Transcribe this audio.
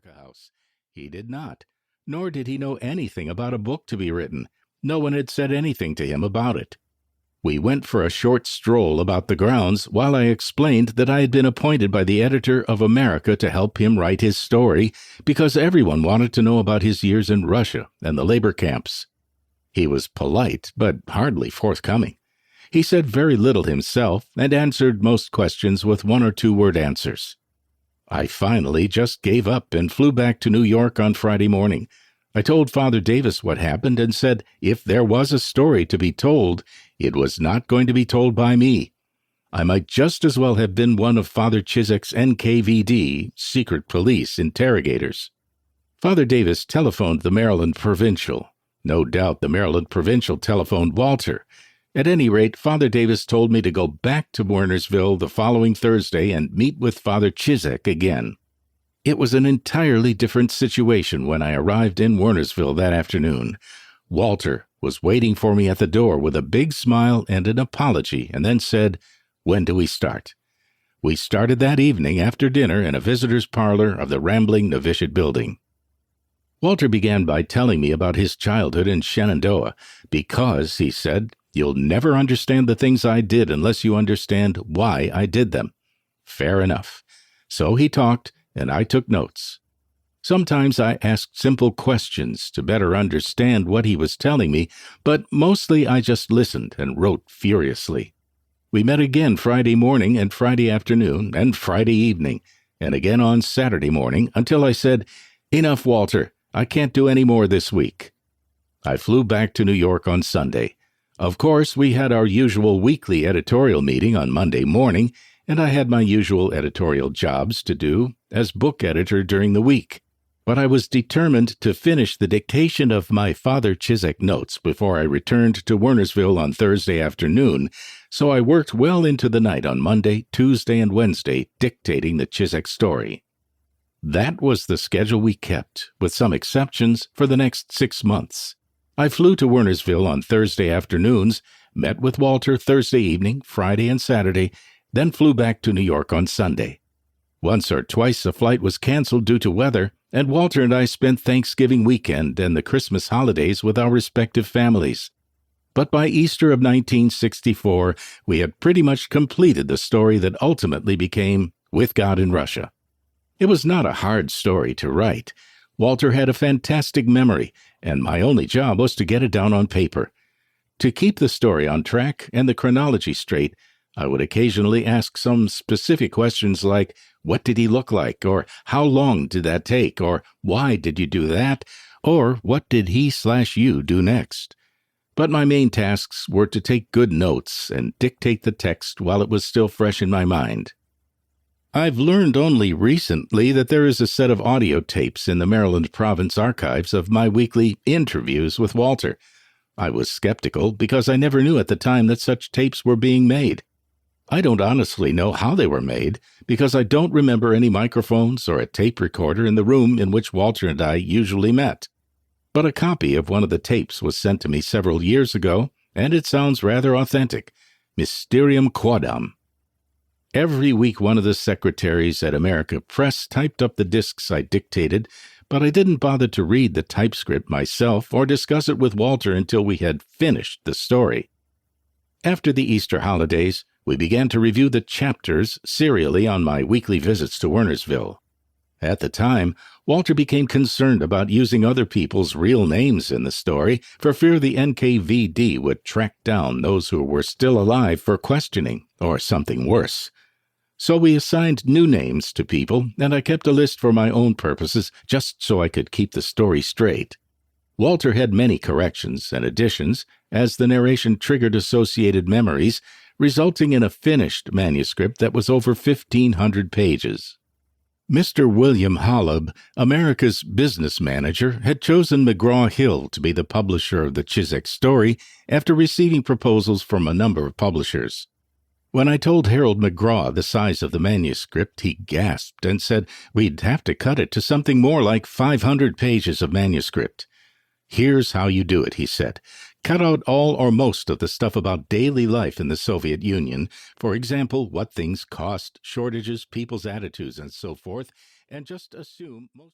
America House. He did not, nor did he know anything about a book to be written. No one had said anything to him about it. We went for a short stroll about the grounds while I explained that I had been appointed by the editor of America to help him write his story because everyone wanted to know about his years in Russia and the labor camps. He was polite, but hardly forthcoming. He said very little himself and answered most questions with 1 or 2 word answers. I finally just gave up and flew back to New York on Friday morning. I told Father Davis what happened and said if there was a story to be told, it was not going to be told by me. I might just as well have been one of Father Ciszek's NKVD, secret police, interrogators. Father Davis telephoned the Maryland Provincial. No doubt the Maryland Provincial telephoned Walter. At any rate, Father Davis told me to go back to Wernersville the following Thursday and meet with Father Ciszek again. It was an entirely different situation when I arrived in Wernersville that afternoon. Walter was waiting for me at the door with a big smile and an apology, and then said, "When do we start?" We started that evening after dinner in a visitor's parlor of the rambling novitiate building. Walter began by telling me about his childhood in Shenandoah, because, he said, "You'll never understand the things I did unless you understand why I did them." Fair enough. So he talked, and I took notes. Sometimes I asked simple questions to better understand what he was telling me, but mostly I just listened and wrote furiously. We met again Friday morning and Friday afternoon and Friday evening, and again on Saturday morning until I said, "Enough, Walter. I can't do any more this week." I flew back to New York on Sunday. Of course, we had our usual weekly editorial meeting on Monday morning, and I had my usual editorial jobs to do as book editor during the week. But I was determined to finish the dictation of my Father Ciszek notes before I returned to Wernersville on Thursday afternoon, so I worked well into the night on Monday, Tuesday, and Wednesday dictating the Ciszek story. That was the schedule we kept, with some exceptions, for the next 6 months. I flew to Wernersville on Thursday afternoons, met with Walter Thursday evening, Friday and Saturday, then flew back to New York on Sunday. Once or twice a flight was canceled due to weather, and Walter and I spent Thanksgiving weekend and the Christmas holidays with our respective families. But by Easter of 1964, we had pretty much completed the story that ultimately became With God in Russia. It was not a hard story to write. Walter had a fantastic memory, and my only job was to get it down on paper. To keep the story on track and the chronology straight, I would occasionally ask some specific questions like, "What did he look like?" or "How long did that take?" or "Why did you do that?" or "What did he/you do next?" But my main tasks were to take good notes and dictate the text while it was still fresh in my mind. I've learned only recently that there is a set of audio tapes in the Maryland Province archives of my weekly interviews with Walter. I was skeptical because I never knew at the time that such tapes were being made. I don't honestly know how they were made, because I don't remember any microphones or a tape recorder in the room in which Walter and I usually met. But a copy of one of the tapes was sent to me several years ago, and it sounds rather authentic. Mysterium quodam. Every week one of the secretaries at America Press typed up the discs I dictated, but I didn't bother to read the typescript myself or discuss it with Walter until we had finished the story. After the Easter holidays, we began to review the chapters serially on my weekly visits to Wernersville. At the time, Walter became concerned about using other people's real names in the story for fear the NKVD would track down those who were still alive for questioning, or something worse. So we assigned new names to people, and I kept a list for my own purposes just so I could keep the story straight. Walter had many corrections and additions as the narration triggered associated memories, resulting in a finished manuscript that was over 1,500 pages. Mr. William Holub, America's business manager, had chosen McGraw-Hill to be the publisher of the Ciszek story after receiving proposals from a number of publishers. When I told Harold McGraw the size of the manuscript, he gasped and said we'd have to cut it to something more like 500 pages of manuscript. "Here's how you do it," he said. "Cut out all or most of the stuff about daily life in the Soviet Union, for example, what things cost, shortages, people's attitudes, and so forth, and just assume most..."